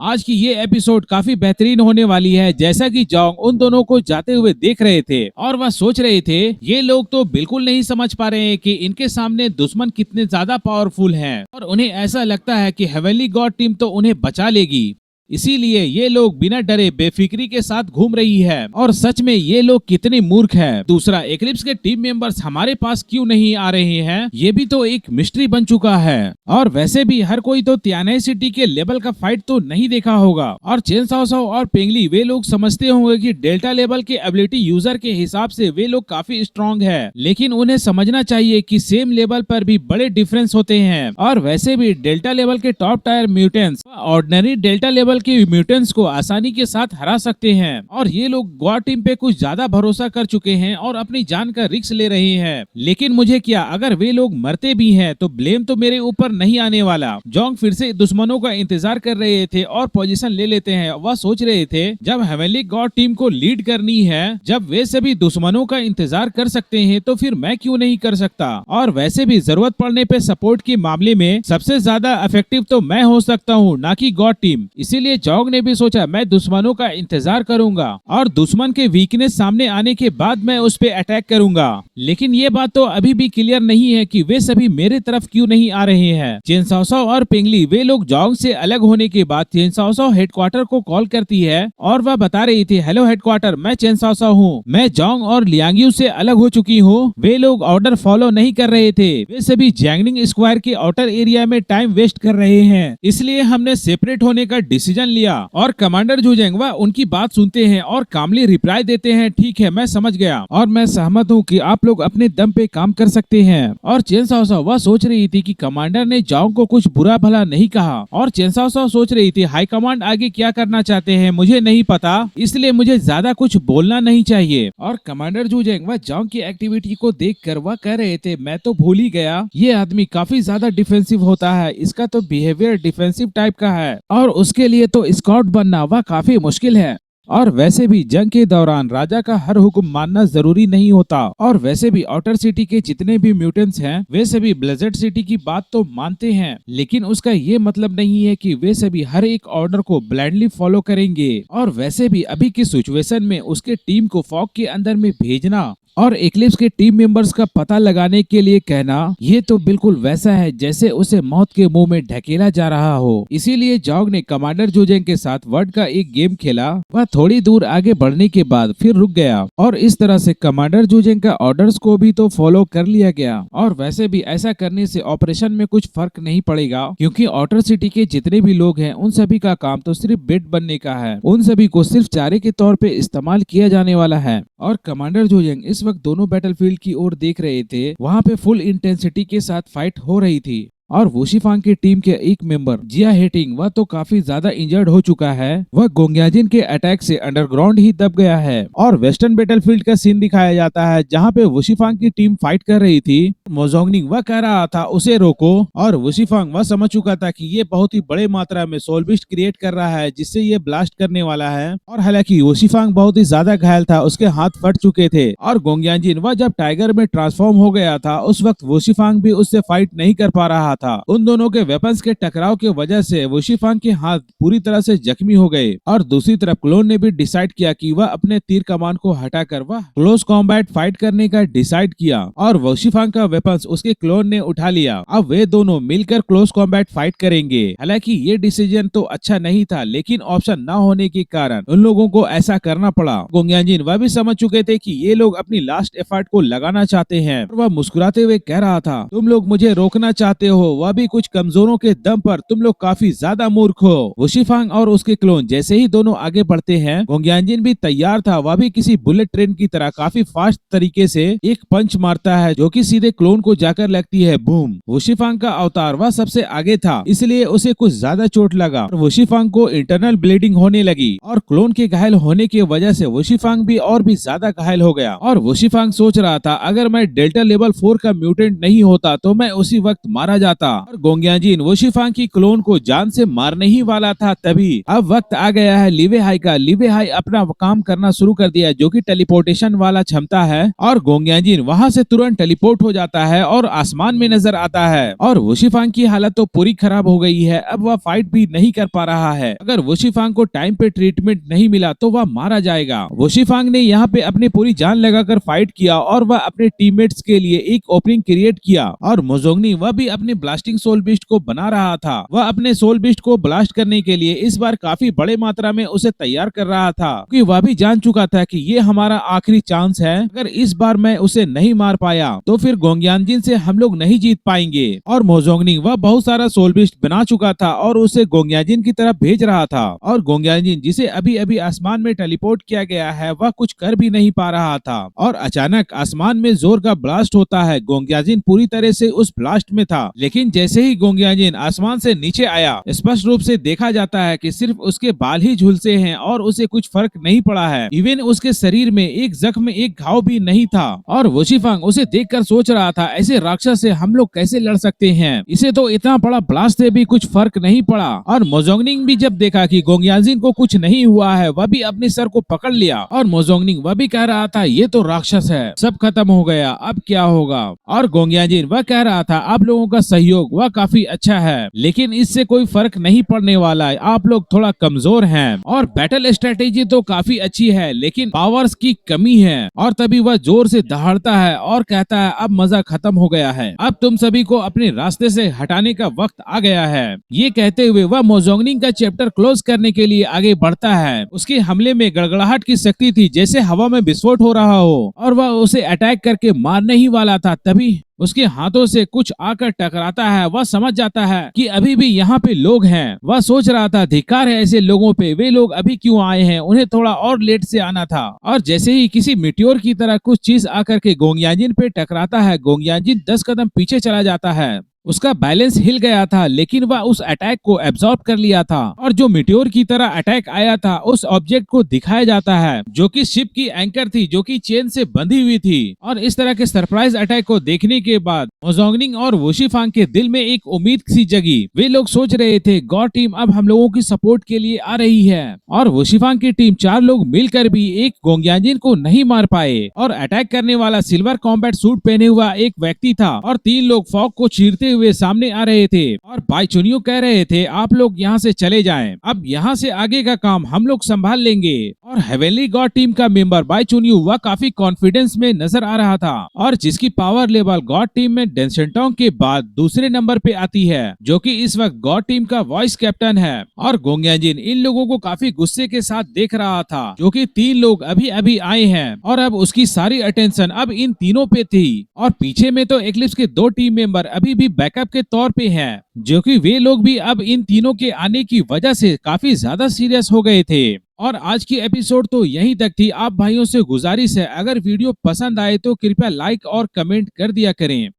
आज की ये एपिसोड काफी बेहतरीन होने वाली है। जैसा कि जोंग उन दोनों को जाते हुए देख रहे थे और वह सोच रहे थे ये लोग तो बिल्कुल नहीं समझ पा रहे हैं कि इनके सामने दुश्मन कितने ज्यादा पावरफुल हैं और उन्हें ऐसा लगता है कि हेवनली गॉड टीम तो उन्हें बचा लेगी। इसीलिए ये लोग बिना डरे बेफिक्री के साथ घूम रही है और सच में ये लोग कितने मूर्ख हैं। दूसरा, एक्लिप्स के टीम मेंबर्स हमारे पास क्यों नहीं आ रहे हैं, ये भी तो एक मिस्ट्री बन चुका है। और वैसे भी हर कोई तो तियानाई सिटी के लेवल का फाइट तो नहीं देखा होगा और चेन साओ और पेंगली वे लोग समझते होंगे कि डेल्टा लेवल के एबिलिटी यूजर के हिसाब से वे लोग काफी स्ट्रॉन्ग है, लेकिन उन्हें समझना चाहिए कि सेम लेवल पर भी बड़े डिफरेंस होते हैं। और वैसे भी डेल्टा लेवल के top tier mutants ordinary delta level के म्यूटेंट्स को आसानी के साथ हरा सकते हैं और ये लोग गॉड टीम पे कुछ ज्यादा भरोसा कर चुके हैं और अपनी जान का रिस्क ले रहे हैं। लेकिन मुझे क्या, अगर वे लोग मरते भी हैं तो ब्लेम तो मेरे ऊपर नहीं आने वाला। जोंग फिर से दुश्मनों का इंतजार कर रहे थे और पोजीशन ले लेते हैं। वह सोच रहे थे जब हेवनली गॉड टीम को लीड करनी है, जब वे सभी दुश्मनों का इंतजार कर सकते हैं तो फिर मैं क्यों नहीं कर सकता। और वैसे भी जरूरत पड़ने पे सपोर्ट के मामले में सबसे ज्यादा इफेक्टिव तो मैं हो सकता हूँ, ना कि गॉड टीम। इसीलिए जोंग ने भी सोचा मैं दुश्मनों का इंतजार करूंगा और दुश्मन के वीकनेस सामने आने के बाद मैं उस पे अटैक करूंगा। लेकिन ये बात तो अभी भी क्लियर नहीं है कि वे सभी मेरे तरफ क्यों नहीं आ रहे हैं। चेन साओ और पेंगली वे लोग जोंग से अलग होने के बाद चेन साओ हेडक्वार्टर को कॉल करती है और वह बता रही थी, हेलो हेडक्वार्टर, मैं चेन साओ हूँ, मैं जोंग और लियांगयू से अलग हो चुकी हूँ। वे लोग ऑर्डर फॉलो नहीं कर रहे थे, वे सभी जैंगनिंग स्क्वायर के आउटर एरिया में टाइम वेस्ट कर रहे हैं, इसलिए हमने सेपरेट होने का डिसीजन लिया। और कमांडर जुजेंग वह उनकी बात सुनते हैं और कामली रिप्लाई देते हैं, ठीक है मैं समझ गया और मैं सहमत हूँ कि आप लोग अपने दम पे काम कर सकते हैं। और चेन साओ वह सोच रही थी कि कमांडर ने जोंग को कुछ बुरा भला नहीं कहा और चेन साओ सोच रही थी हाई कमांड आगे क्या करना चाहते हैं मुझे नहीं पता, इसलिए मुझे ज्यादा कुछ बोलना नहीं चाहिए। और कमांडर जुजेंग वह जोंग की एक्टिविटी को देखकर वह कह रहे थे, मैं तो भूल ही गया ये आदमी काफी ज्यादा डिफेंसिव होता है, इसका तो बिहेवियर डिफेंसिव टाइप का है और उसके लिए तो स्कॉट बनना वह काफी मुश्किल है। और वैसे भी जंग के दौरान राजा का हर हुक्म मानना जरूरी नहीं होता। और वैसे भी आउटर सिटी के जितने भी म्यूटेंट्स हैं वे सभी ब्लेजेड सिटी की बात तो मानते हैं, लेकिन उसका ये मतलब नहीं है कि वे सभी हर एक ऑर्डर को ब्लाइंडली फॉलो करेंगे। और वैसे भी अभी की सिचुएशन में उसके टीम को फॉग के अंदर में भेजना और एक्लिप्स के टीम मेंबर्स का पता लगाने के लिए कहना, ये तो बिल्कुल वैसा है जैसे उसे मौत के मुंह में ढकेला जा रहा हो। इसीलिए जोंग ने कमांडर जुजेंग के साथ वर्ड का एक गेम खेला। वह थोड़ी दूर आगे बढ़ने के बाद फिर रुक गया और इस तरह से कमांडर जुजेंग का ऑर्डर्स को भी तो फॉलो कर लिया गया। और वैसे भी ऐसा करने से ऑपरेशन में कुछ फर्क नहीं पड़ेगा, क्योंकि आउटर सिटी के जितने भी लोग हैं उन सभी का काम तो सिर्फ बेड बनने का है, उन सभी को सिर्फ चारे के तौर पे इस्तेमाल किया जाने वाला है। और कमांडर जुजेंग इस वक्त दोनों बैटलफील्ड की ओर देख रहे थे, वहाँ पे फुल इंटेंसिटी के साथ फाइट हो रही थी और वुशिफांग की टीम के एक मेंबर जिया हेटिंग वह तो काफी ज्यादा इंजर्ड हो चुका है, वह गोंग्याजिन के अटैक से अंडरग्राउंड ही दब गया है। और वेस्टर्न बैटलफील्ड का सीन दिखाया जाता है जहाँ पे वुशिफांग की टीम फाइट कर रही थी। मोजोंगनिंग वह कह रहा था उसे रोको और वुशिफांग वह समझ चुका था कि ये बहुत ही बड़े मात्रा में सोल बिस्ट क्रिएट कर रहा है जिससे ये ब्लास्ट करने वाला है। और हालांकि वुशिफांग बहुत ही ज्यादा घायल था, उसके हाथ फट चुके थे और गोंग्याजिन वह जब टाइगर में ट्रांसफॉर्म हो गया था उस वक्त वुशिफांग भी उससे फाइट नहीं कर पा रहा था। उन दोनों के वेपन्स के टकराव की वजह से वुशिफांग के हाथ पूरी तरह से जख्मी हो गए। और दूसरी तरफ क्लोन ने भी डिसाइड किया कि वह अपने तीर कमान को हटाकर वह क्लोज कॉम्बैट फाइट करने का डिसाइड किया और वुशिफांग का वेपन्स उसके क्लोन ने उठा लिया। अब वे दोनों मिलकर क्लोज कॉम्बैट फाइट करेंगे। हालांकि ये डिसीजन तो अच्छा नहीं था, लेकिन ऑप्शन न होने के कारण उन लोगों को ऐसा करना पड़ा। गोंग्याजिन वह भी समझ चुके थे कि ये लोग अपनी लास्ट एफर्ट को लगाना चाहते हैं। वह मुस्कुराते हुए कह रहा था, तुम लोग मुझे रोकना चाहते हो, वह भी कुछ कमजोरों के दम पर, तुम लोग काफी ज्यादा मूर्ख हो। वुशिफांग और उसके क्लोन जैसे ही दोनों आगे बढ़ते हैं, गोंग्याजिन भी तैयार था, वह भी किसी बुलेट ट्रेन की तरह काफी फास्ट तरीके से एक पंच मारता है जो कि सीधे क्लोन को जाकर लगती है, बूम। वुशिफांग का अवतार वह सबसे आगे था, इसलिए उसे कुछ ज्यादा चोट लगा और वुशिफांग को इंटरनल ब्लीडिंग होने लगी और क्लोन के घायल होने की वजह से वुशिफांग भी और भी ज्यादा घायल हो गया। और वुशिफांग सोच रहा था अगर मैं डेल्टा लेवल 4 का म्यूटेंट नहीं होता तो मैं उसी वक्त मारा जाता। था और गोंगयांजिन वोशिफांग की क्लोन को जान से मारने ही वाला था। तभी अब वक्त आ गया है ली वेहाई का। ली वेहाई अपना काम करना शुरू कर दिया जो कि टेलीपोर्टेशन वाला क्षमता है और गोंगयांजिन वहां से तुरंत टेलीपोर्ट हो जाता है और आसमान में नजर आता है। और वोशिफांग की हालत तो पूरी खराब हो गई है, अब वह फाइट भी नहीं कर पा रहा है। अगर वोशिफांग को टाइम पे ट्रीटमेंट नहीं मिला तो वह मारा जाएगा। वोशिफांग ने यहाँ पे अपनी पूरी जान लगाकर फाइट किया और वह अपने टीममेट्स के लिए एक ओपनिंग क्रिएट किया और मोजोंगनी वह भी अपने ब्लास्टिंग सोल बिस्ट को बना रहा था। वह अपने सोल बिस्ट को ब्लास्ट करने के लिए इस बार काफी बड़े मात्रा में उसे तैयार कर रहा था क्योंकि वह भी जान चुका था कि ये हमारा आखिरी चांस है। अगर इस बार मैं उसे नहीं मार पाया तो फिर गोंगयांजिन से हम लोग नहीं जीत पाएंगे। और मोजोंगनी वह बहुत सारा सोल बिस्ट बना चुका था और उसे गोंगयांजिन की तरफ भेज रहा था और गोंगयांजिन जिसे अभी अभी आसमान में टेलीपोर्ट किया गया है वह कुछ कर भी नहीं पा रहा था। और अचानक आसमान में जोर का ब्लास्ट होता है। गोंगयांजिन पूरी तरह से उस ब्लास्ट में था, लेकिन जैसे ही गोंगयांजिन आसमान से नीचे आया स्पष्ट रूप से देखा जाता है कि सिर्फ उसके बाल ही झुलसे हैं और उसे कुछ फर्क नहीं पड़ा है। इवन उसके शरीर में एक जख्म एक घाव भी नहीं था। और वोशिफांग उसे देखकर सोच रहा था ऐसे राक्षस से हम लोग कैसे लड़ सकते हैं, इसे तो इतना बड़ा ब्लास्ट से भी कुछ फर्क नहीं पड़ा। और मोजोंगनिंग भी जब देखा कि गोंगयांजिन को कुछ नहीं हुआ है वह भी अपने सर को पकड़ लिया और मोजोंगनिंग वह भी कह रहा था ये तो राक्षस है, सब खत्म हो गया, अब क्या होगा। और गोंगयांजिन वह कह रहा था आप लोगों का सहयोग वह काफी अच्छा है लेकिन इससे कोई फर्क नहीं पड़ने वाला है, आप लोग थोड़ा कमजोर हैं और बैटल स्ट्रेटेजी तो काफी अच्छी है लेकिन पावर्स की कमी है। और तभी वह जोर से दहाड़ता है और कहता है अब मजा खत्म हो गया है, अब तुम सभी को अपने रास्ते से हटाने का वक्त आ गया है। ये कहते हुए वह मोजोंगनिंग का चैप्टर क्लोज करने के लिए आगे बढ़ता है। उसके हमले में गड़गड़ाहट की शक्ति थी जैसे हवा में विस्फोट हो रहा हो और वह उसे अटैक करके मारने ही वाला था। तभी उसके हाथों से कुछ आकर टकराता है। वह समझ जाता है कि अभी भी यहाँ पे लोग हैं। वह सोच रहा था धिक्कार है ऐसे लोगों पे, वे लोग अभी क्यों आए हैं, उन्हें थोड़ा और लेट से आना था। और जैसे ही किसी मिट्योर की तरह कुछ चीज आकर के गोंगयांजिन पे टकराता है, गोंगयांजिन 10 कदम पीछे चला जाता है। उसका बैलेंस हिल गया था लेकिन वह उस अटैक को एब्जॉर्ब कर लिया था और जो मिट्योर की तरह अटैक आया था उस ऑब्जेक्ट को दिखाया जाता है जो कि शिप की एंकर थी जो कि चेन से बंधी हुई थी। और इस तरह के सरप्राइज अटैक को देखने के बाद मोजोंगनिंग और वोशिफांग के दिल में एक उम्मीद सी जगी। वे लोग सोच रहे थे गॉड टीम अब हम लोगों की सपोर्ट के लिए आ रही है। और वोशिफांग की टीम 4 लोग मिलकर भी एक गोंगयांजिन को नहीं मार पाए और अटैक करने वाला सिल्वर कॉम्बैट सूट पहने हुआ एक व्यक्ति था और 3 लोग फॉग को चीरते हुए सामने आ रहे थे। और बाई चुनियो कह रहे थे आप लोग यहाँ से चले जाएं, अब यहाँ से आगे का काम हम लोग संभाल लेंगे। और हेवनली गॉड टीम का मेंबर बाई चुनियो वह काफी कॉन्फिडेंस में नजर आ रहा था और जिसकी पावर लेवल गॉड टीम में डेंसेंटोंग के बाद दूसरे नंबर पे आती है जो कि इस वक्त गॉड टीम का वॉइस कैप्टन है। और गोंगयांजिन इन लोगों को काफी गुस्से के साथ देख रहा था जो कि 3 लोग अभी अभी आए हैं और अब उसकी सारी अटेंशन अब इन तीनों पे थी। और पीछे में तो एक्लिप्स के 2 टीम मेंबर अभी भी बैकअप के तौर पे हैं जो कि वे लोग भी अब इन तीनों के आने की वजह से काफी ज्यादा सीरियस हो गए थे। और आज की एपिसोड तो यहीं तक थी। आप भाइयों से गुजारिश है अगर वीडियो पसंद आए तो कृपया लाइक और कमेंट कर दिया करें।